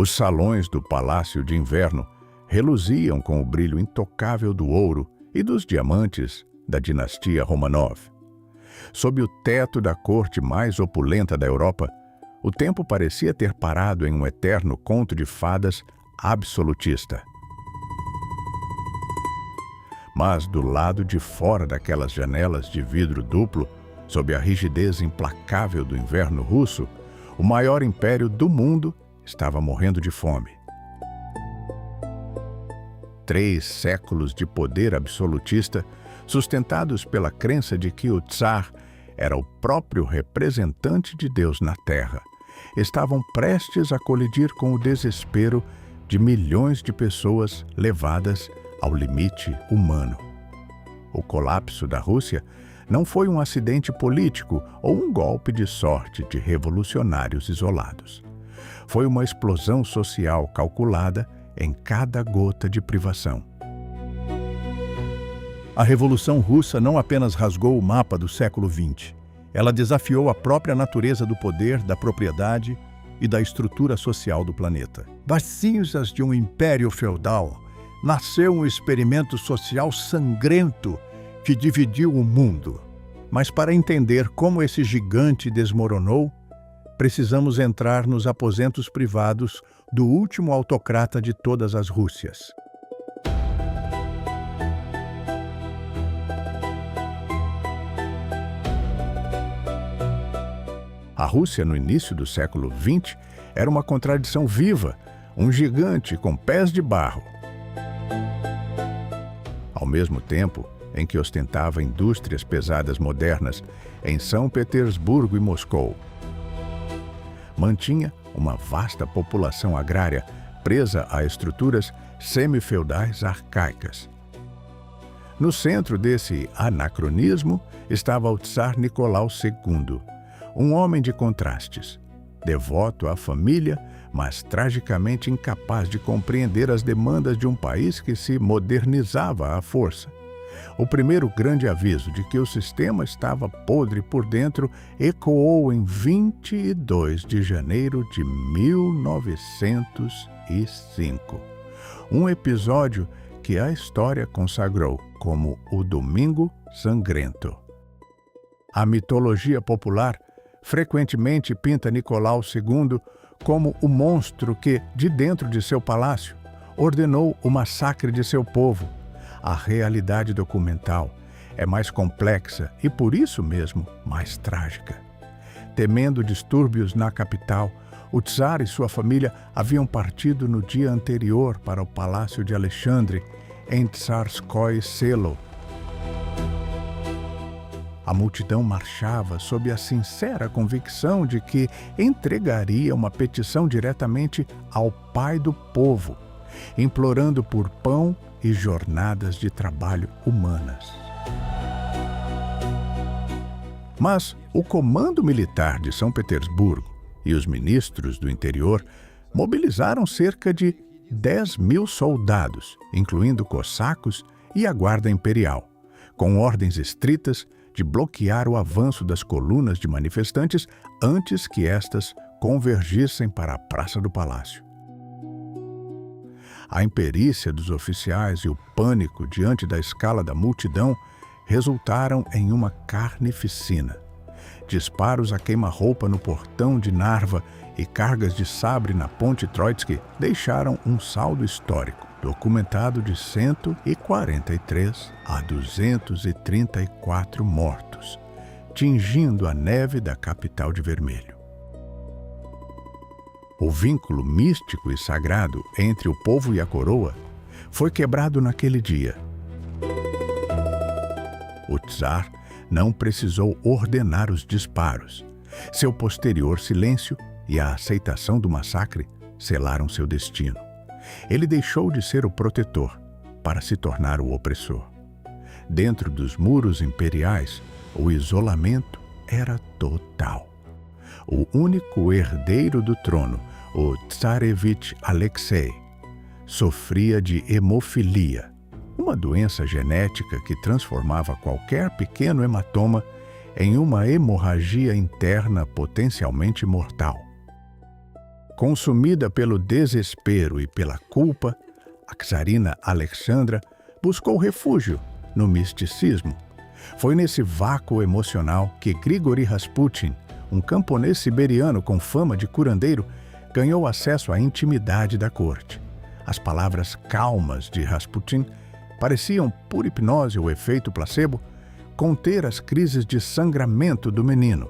Os salões do Palácio de Inverno reluziam com o brilho intocável do ouro e dos diamantes da dinastia Romanov. Sob o teto da corte mais opulenta da Europa, o tempo parecia ter parado em um eterno conto de fadas absolutista. Mas do lado de fora daquelas janelas de vidro duplo, sob a rigidez implacável do inverno russo, o maior império do mundo estava morrendo de fome. 3 séculos de poder absolutista, sustentados pela crença de que o Tsar era o próprio representante de Deus na Terra, estavam prestes a colidir com o desespero de milhões de pessoas levadas ao limite humano. O colapso da Rússia não foi um acidente político ou um golpe de sorte de revolucionários isolados. Foi uma explosão social calculada em cada gota de privação. A Revolução Russa não apenas rasgou o mapa do século XX, ela desafiou a própria natureza do poder, da propriedade e da estrutura social do planeta. Das cinzas de um império feudal, nasceu um experimento social sangrento que dividiu o mundo. Mas para entender como esse gigante desmoronou, precisamos entrar nos aposentos privados do último autocrata de todas as Rússias. A Rússia, no início do século XX, era uma contradição viva, um gigante com pés de barro. Ao mesmo tempo em que ostentava indústrias pesadas modernas em São Petersburgo e Moscou, mantinha uma vasta população agrária presa a estruturas semifeudais arcaicas. No centro desse anacronismo estava o Tsar Nicolau II, um homem de contrastes, devoto à família, mas tragicamente incapaz de compreender as demandas de um país que se modernizava à força. O primeiro grande aviso de que o sistema estava podre por dentro ecoou em 22 de janeiro de 1905. Um episódio que a história consagrou como o Domingo Sangrento. A mitologia popular frequentemente pinta Nicolau II como o monstro que, de dentro de seu palácio, ordenou o massacre de seu povo. A realidade documental é mais complexa e, por isso mesmo, mais trágica. Temendo distúrbios na capital, o Tsar e sua família haviam partido no dia anterior para o Palácio de Alexandre, em Tsarskoye Selo. A multidão marchava sob a sincera convicção de que entregaria uma petição diretamente ao Pai do Povo, implorando por pão e jornadas de trabalho humanas. Mas o comando militar de São Petersburgo e os ministros do interior mobilizaram cerca de 10.000 soldados, incluindo cossacos e a guarda imperial, com ordens estritas de bloquear o avanço das colunas de manifestantes antes que estas convergissem para a Praça do Palácio. A imperícia dos oficiais e o pânico diante da escala da multidão resultaram em uma carnificina. Disparos a queima-roupa no portão de Narva e cargas de sabre na Ponte Troitsky deixaram um saldo histórico, documentado de 143 a 234 mortos, tingindo a neve da capital de vermelho. O vínculo místico e sagrado entre o povo e a coroa foi quebrado naquele dia. O Tsar não precisou ordenar os disparos. Seu posterior silêncio e a aceitação do massacre selaram seu destino. Ele deixou de ser o protetor para se tornar o opressor. Dentro dos muros imperiais, o isolamento era total. O único herdeiro do trono, o Tsarevich Alexei, sofria de hemofilia, uma doença genética que transformava qualquer pequeno hematoma em uma hemorragia interna potencialmente mortal. Consumida pelo desespero e pela culpa, a czarina Alexandra buscou refúgio no misticismo. Foi nesse vácuo emocional que Grigori Rasputin, um camponês siberiano com fama de curandeiro, ganhou acesso à intimidade da corte. As palavras calmas de Rasputin pareciam, por hipnose ou efeito placebo, conter as crises de sangramento do menino.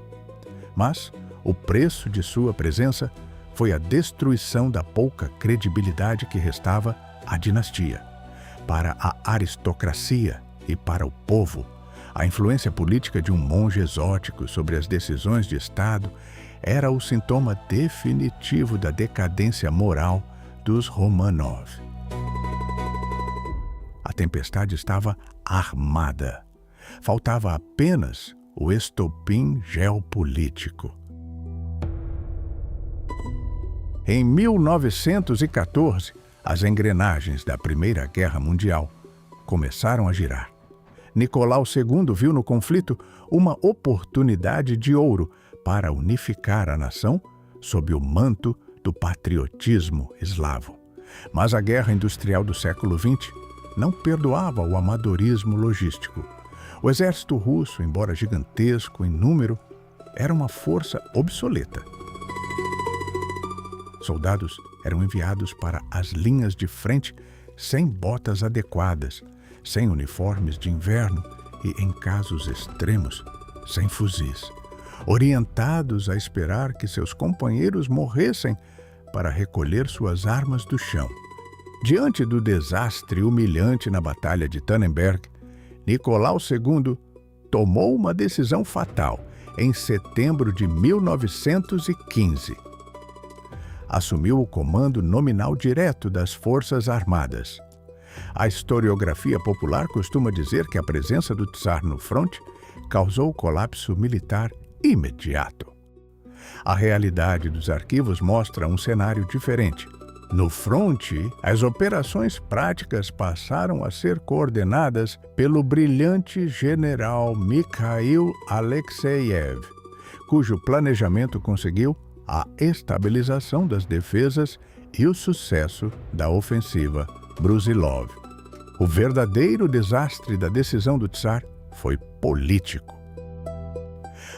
Mas o preço de sua presença foi a destruição da pouca credibilidade que restava à dinastia. Para a aristocracia e para o povo, a influência política de um monge exótico sobre as decisões de Estado era o sintoma definitivo da decadência moral dos Romanov. A tempestade estava armada. Faltava apenas o estopim geopolítico. Em 1914, as engrenagens da Primeira Guerra Mundial começaram a girar. Nicolau II viu no conflito uma oportunidade de ouro para unificar a nação sob o manto do patriotismo eslavo. Mas a guerra industrial do século XX não perdoava o amadorismo logístico. O exército russo, embora gigantesco em número, era uma força obsoleta. Soldados eram enviados para as linhas de frente sem botas adequadas, sem uniformes de inverno e, em casos extremos, sem fuzis, orientados a esperar que seus companheiros morressem para recolher suas armas do chão. Diante do desastre humilhante na Batalha de Tannenberg, Nicolau II tomou uma decisão fatal em setembro de 1915. Assumiu o comando nominal direto das Forças Armadas. A historiografia popular costuma dizer que a presença do czar no fronte causou colapso militar imediato. A realidade dos arquivos mostra um cenário diferente. No fronte, as operações práticas passaram a ser coordenadas pelo brilhante general Mikhail Alexeyev, cujo planejamento conseguiu a estabilização das defesas e o sucesso da ofensiva Brusilov. O verdadeiro desastre da decisão do czar foi político.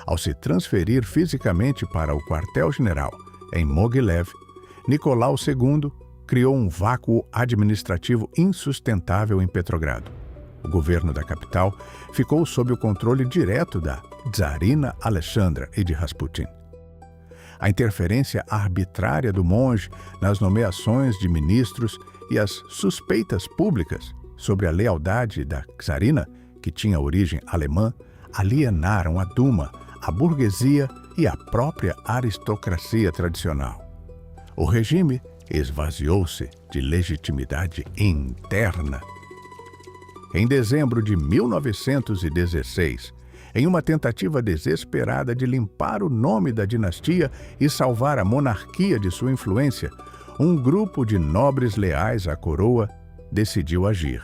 Ao se transferir fisicamente para o quartel-general em Mogilev, Nicolau II criou um vácuo administrativo insustentável em Petrogrado. O governo da capital ficou sob o controle direto da czarina Alexandra e de Rasputin. A interferência arbitrária do monge nas nomeações de ministros e as suspeitas públicas sobre a lealdade da czarina, que tinha origem alemã, alienaram a Duma, a burguesia e a própria aristocracia tradicional. O regime esvaziou-se de legitimidade interna. Em dezembro de 1916, em uma tentativa desesperada de limpar o nome da dinastia e salvar a monarquia de sua influência, um grupo de nobres leais à coroa decidiu agir.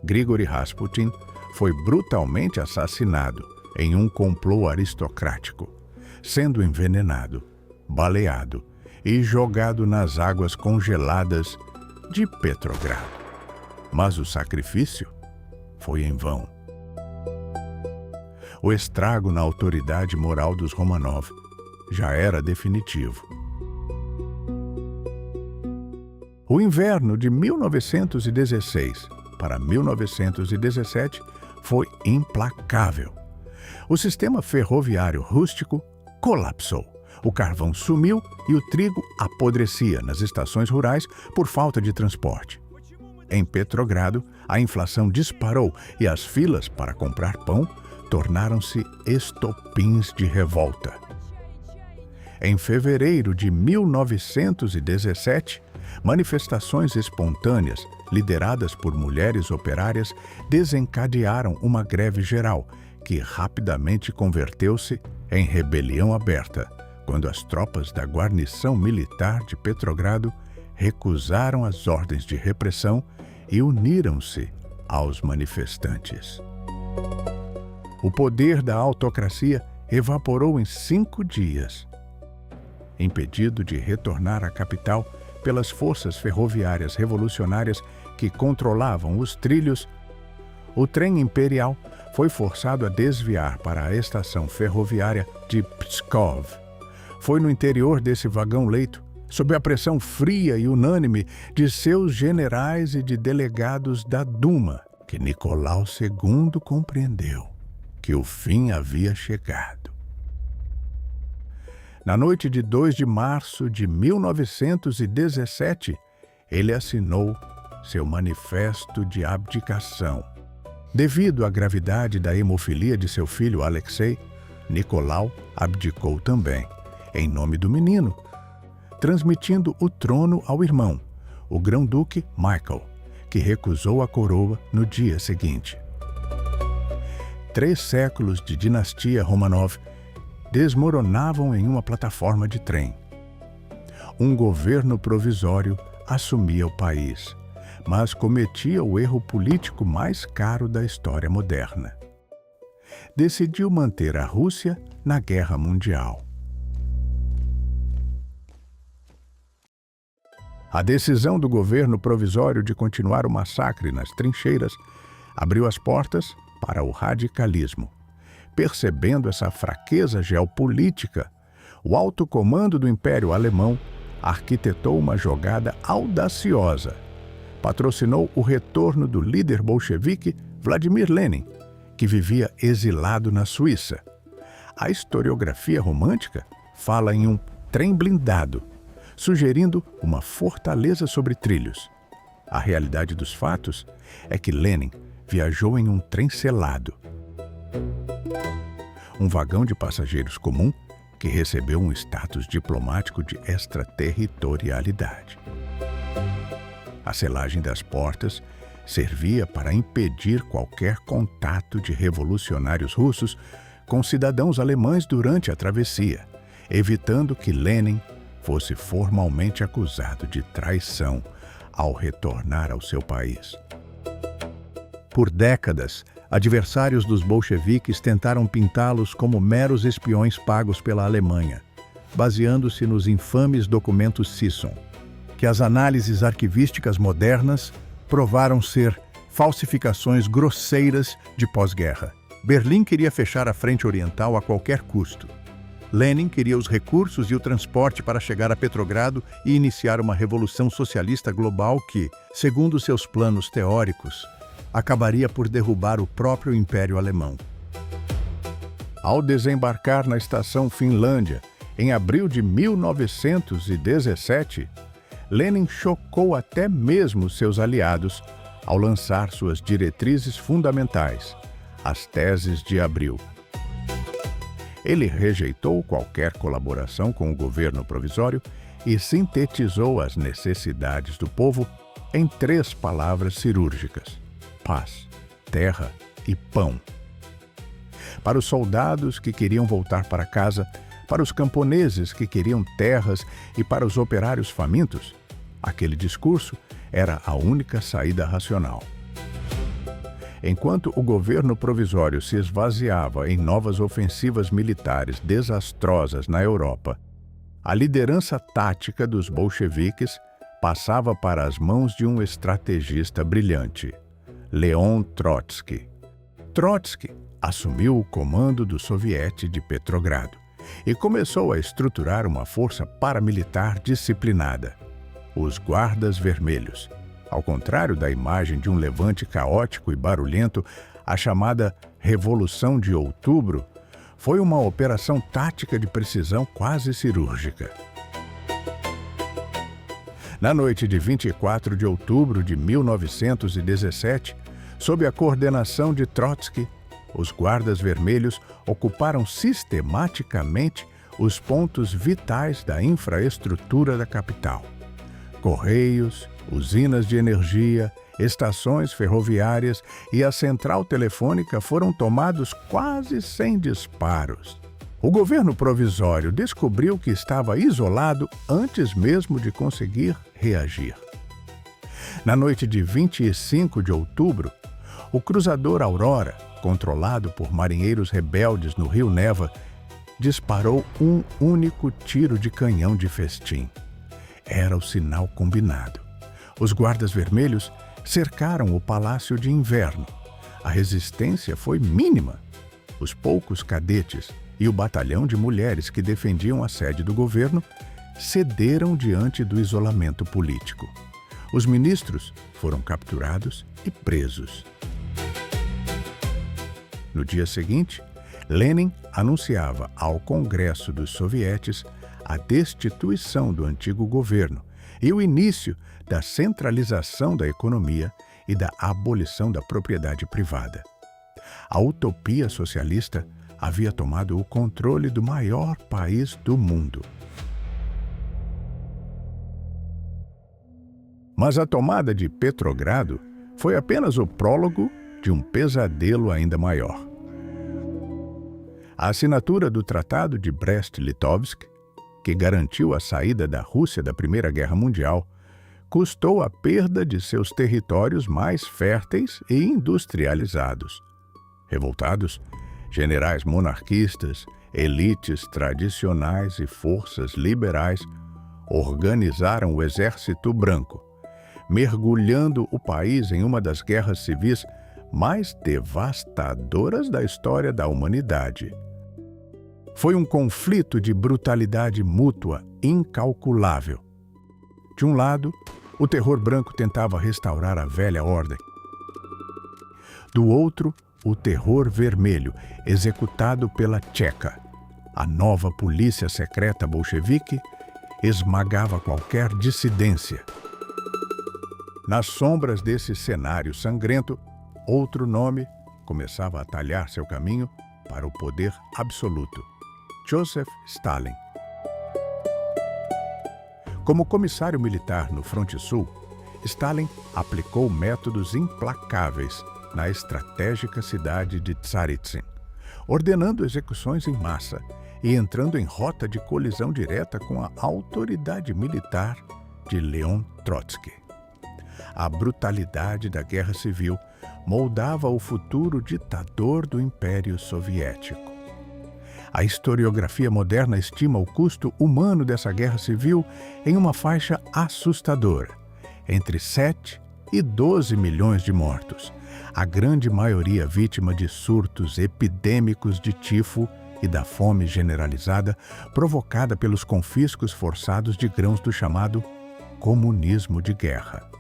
Grigori Rasputin foi brutalmente assassinado em um complô aristocrático, sendo envenenado, baleado e jogado nas águas congeladas de Petrogrado. Mas o sacrifício foi em vão. O estrago na autoridade moral dos Romanov já era definitivo. O inverno de 1916 para 1917 foi implacável. O sistema ferroviário rústico colapsou. O carvão sumiu e o trigo apodrecia nas estações rurais por falta de transporte. Em Petrogrado, a inflação disparou e as filas para comprar pão tornaram-se estopins de revolta. Em fevereiro de 1917, manifestações espontâneas, lideradas por mulheres operárias, desencadearam uma greve geral, que rapidamente converteu-se em rebelião aberta, quando as tropas da guarnição militar de Petrogrado recusaram as ordens de repressão e uniram-se aos manifestantes. O poder da autocracia evaporou em 5 dias. impedido de retornar à capital pelas forças ferroviárias revolucionárias que controlavam os trilhos, o trem imperial foi forçado a desviar para a estação ferroviária de Pskov. Foi no interior desse vagão-leito, sob a pressão fria e unânime de seus generais e de delegados da Duma, que Nicolau II compreendeu que o fim havia chegado. Na noite de 2 de março de 1917, ele assinou seu manifesto de abdicação. Devido à gravidade da hemofilia de seu filho Alexei, Nicolau abdicou também, em nome do menino, transmitindo o trono ao irmão, o grão-duque Michael, que recusou a coroa no dia seguinte. 3 séculos de dinastia Romanov desmoronavam em uma plataforma de trem. Um governo provisório assumia o país, mas cometia o erro político mais caro da história moderna. Decidiu manter a Rússia na Guerra Mundial. A decisão do governo provisório de continuar o massacre nas trincheiras abriu as portas para o radicalismo. Percebendo essa fraqueza geopolítica, o alto comando do Império Alemão arquitetou uma jogada audaciosa. Patrocinou o retorno do líder bolchevique Vladimir Lenin, que vivia exilado na Suíça. A historiografia romântica fala em um trem blindado, sugerindo uma fortaleza sobre trilhos. A realidade dos fatos é que Lenin viajou em um trem selado. Um vagão de passageiros comum que recebeu um status diplomático de extraterritorialidade. A selagem das portas servia para impedir qualquer contato de revolucionários russos com cidadãos alemães durante a travessia, evitando que Lenin fosse formalmente acusado de traição ao retornar ao seu país. Por décadas, adversários dos bolcheviques tentaram pintá-los como meros espiões pagos pela Alemanha, baseando-se nos infames documentos Sisson, que as análises arquivísticas modernas provaram ser falsificações grosseiras de pós-guerra. Berlim queria fechar a frente oriental a qualquer custo. Lenin queria os recursos e o transporte para chegar a Petrogrado e iniciar uma revolução socialista global que, segundo seus planos teóricos, acabaria por derrubar o próprio Império Alemão. Ao desembarcar na estação Finlândia, em abril de 1917, Lenin chocou até mesmo seus aliados ao lançar suas diretrizes fundamentais, as Teses de Abril. Ele rejeitou qualquer colaboração com o governo provisório e sintetizou as necessidades do povo em 3 palavras cirúrgicas: paz, terra e pão. Para os soldados que queriam voltar para casa, para os camponeses que queriam terras e para os operários famintos, aquele discurso era a única saída racional. Enquanto o governo provisório se esvaziava em novas ofensivas militares desastrosas na Europa, a liderança tática dos bolcheviques passava para as mãos de um estrategista brilhante, Leon Trotsky. Trotsky assumiu o comando do Soviete de Petrogrado e começou a estruturar uma força paramilitar disciplinada, os Guardas Vermelhos. Ao contrário da imagem de um levante caótico e barulhento, a chamada Revolução de Outubro foi uma operação tática de precisão quase cirúrgica. Na noite de 24 de outubro de 1917, sob a coordenação de Trotsky, os Guardas Vermelhos ocuparam sistematicamente os pontos vitais da infraestrutura da capital. Correios, usinas de energia, estações ferroviárias e a central telefônica foram tomados quase sem disparos. O governo provisório descobriu que estava isolado antes mesmo de conseguir reagir. Na noite de 25 de outubro, o cruzador Aurora, controlado por marinheiros rebeldes no rio Neva, disparou um único tiro de canhão de festim. Era o sinal combinado. Os guardas vermelhos cercaram o Palácio de Inverno. A resistência foi mínima. Os poucos cadetes e o batalhão de mulheres que defendiam a sede do governo cederam diante do isolamento político. Os ministros foram capturados e presos. No dia seguinte, Lenin anunciava ao Congresso dos Sovietes a destituição do antigo governo e o início da centralização da economia e da abolição da propriedade privada. A utopia socialista havia tomado o controle do maior país do mundo. Mas a tomada de Petrogrado foi apenas o prólogo de um pesadelo ainda maior. A assinatura do Tratado de Brest-Litovsk, que garantiu a saída da Rússia da Primeira Guerra Mundial, custou a perda de seus territórios mais férteis e industrializados. Revoltados, generais monarquistas, elites tradicionais e forças liberais organizaram o Exército Branco, mergulhando o país em uma das guerras civis mais devastadoras da história da humanidade. Foi um conflito de brutalidade mútua incalculável. De um lado, o terror branco tentava restaurar a velha ordem. Do outro, o terror vermelho, executado pela Tcheca. A nova polícia secreta bolchevique esmagava qualquer dissidência. Nas sombras desse cenário sangrento, outro nome começava a talhar seu caminho para o poder absoluto: Joseph Stalin. Como comissário militar no Fronte Sul, Stalin aplicou métodos implacáveis na estratégica cidade de Tsaritsyn, ordenando execuções em massa e entrando em rota de colisão direta com a autoridade militar de Leon Trotsky. A brutalidade da Guerra Civil moldava o futuro ditador do Império Soviético. A historiografia moderna estima o custo humano dessa guerra civil em uma faixa assustadora, entre 7 e 12 milhões de mortos, a grande maioria vítima de surtos epidêmicos de tifo e da fome generalizada provocada pelos confiscos forçados de grãos do chamado comunismo de guerra.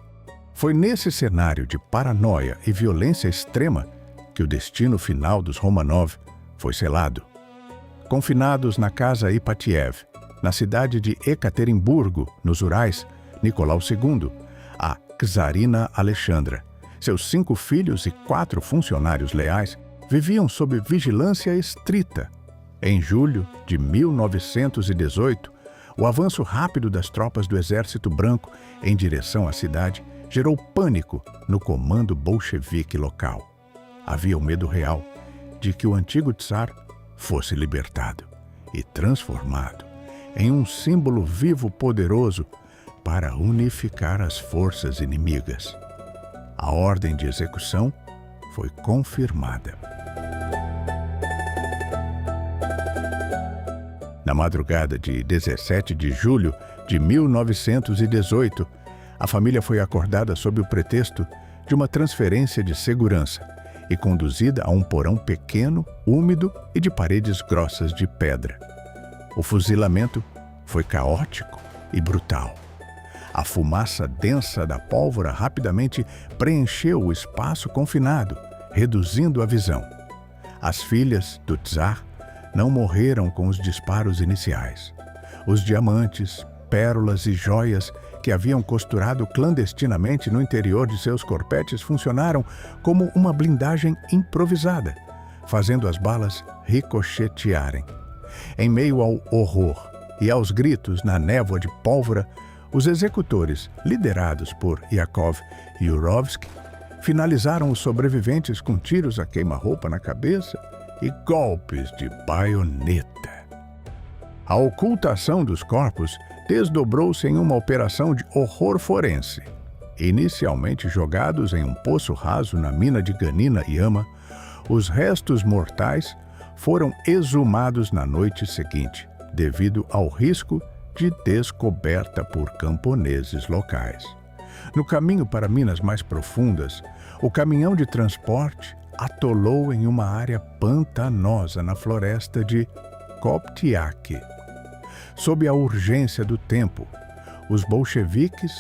Foi nesse cenário de paranoia e violência extrema que o destino final dos Romanov foi selado. Confinados na casa Ipatiev, na cidade de Ekaterimburgo, nos Urais, Nicolau II, a czarina Alexandra, seus 5 filhos e 4 funcionários leais viviam sob vigilância estrita. Em julho de 1918, o avanço rápido das tropas do Exército Branco em direção à cidade gerou pânico no comando bolchevique local. Havia o medo real de que o antigo czar fosse libertado e transformado em um símbolo vivo poderoso para unificar as forças inimigas. A ordem de execução foi confirmada. Na madrugada de 17 de julho de 1918, a família foi acordada sob o pretexto de uma transferência de segurança e conduzida a um porão pequeno, úmido e de paredes grossas de pedra. O fuzilamento foi caótico e brutal. A fumaça densa da pólvora rapidamente preencheu o espaço confinado, reduzindo a visão. As filhas do czar não morreram com os disparos iniciais. Os diamantes, pérolas e joias que haviam costurado clandestinamente no interior de seus corpetes funcionaram como uma blindagem improvisada, fazendo as balas ricochetearem. Em meio ao horror e aos gritos na névoa de pólvora, os executores, liderados por Yakov Yurovsky, finalizaram os sobreviventes com tiros a queima-roupa na cabeça e golpes de baioneta. A ocultação dos corpos desdobrou-se em uma operação de horror forense. Inicialmente jogados em um poço raso na mina de Ganina Yama, os restos mortais foram exumados na noite seguinte, devido ao risco de descoberta por camponeses locais. No caminho para minas mais profundas, o caminhão de transporte atolou em uma área pantanosa na floresta de Koptiak. Sob a urgência do tempo, os bolcheviques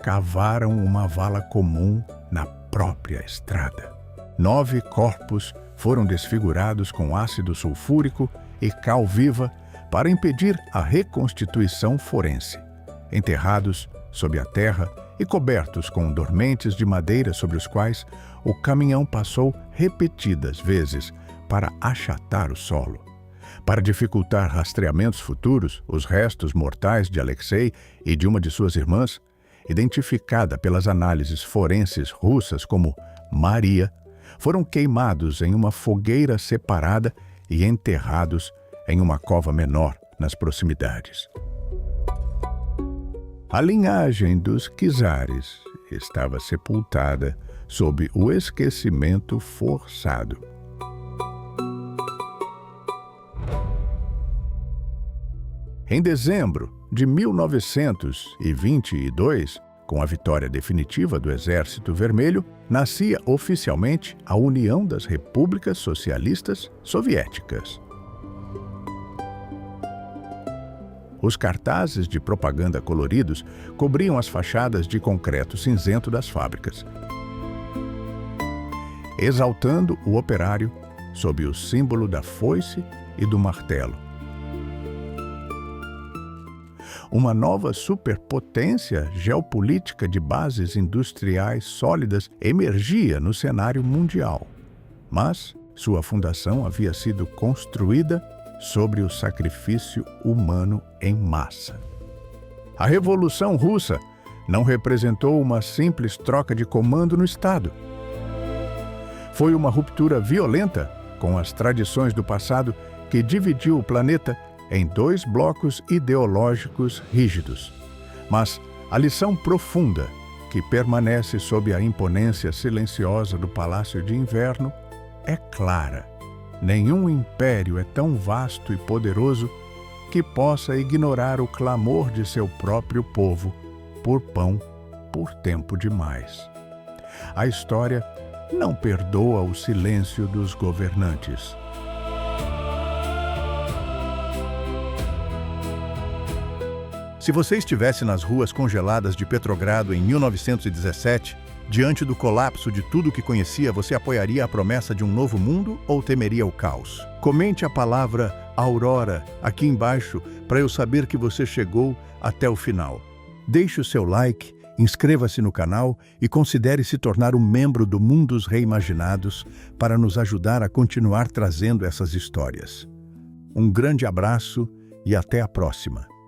cavaram uma vala comum na própria estrada. 9 corpos foram desfigurados com ácido sulfúrico e cal viva para impedir a reconstituição forense. Enterrados sob a terra e cobertos com dormentes de madeira sobre os quais o caminhão passou repetidas vezes para achatar o solo. Para dificultar rastreamentos futuros, os restos mortais de Alexei e de uma de suas irmãs, identificada pelas análises forenses russas como Maria, foram queimados em uma fogueira separada e enterrados em uma cova menor nas proximidades. A linhagem dos czares estava sepultada sob o esquecimento forçado. Em dezembro de 1922, com a vitória definitiva do Exército Vermelho, nascia oficialmente a União das Repúblicas Socialistas Soviéticas. Os cartazes de propaganda coloridos cobriam as fachadas de concreto cinzento das fábricas, exaltando o operário sob o símbolo da foice e do martelo. Uma nova superpotência geopolítica de bases industriais sólidas emergia no cenário mundial, mas sua fundação havia sido construída sobre o sacrifício humano em massa. A Revolução Russa não representou uma simples troca de comando no Estado. Foi uma ruptura violenta com as tradições do passado que dividiu o planeta em 2 blocos ideológicos rígidos. Mas a lição profunda, que permanece sob a imponência silenciosa do Palácio de Inverno, é clara. Nenhum império é tão vasto e poderoso que possa ignorar o clamor de seu próprio povo por pão por tempo demais. A história não perdoa o silêncio dos governantes. Se você estivesse nas ruas congeladas de Petrogrado em 1917, diante do colapso de tudo o que conhecia, você apoiaria a promessa de um novo mundo ou temeria o caos? Comente a palavra Aurora aqui embaixo para eu saber que você chegou até o final. Deixe o seu like, inscreva-se no canal e considere se tornar um membro do Mundos Reimaginados para nos ajudar a continuar trazendo essas histórias. Um grande abraço e até a próxima!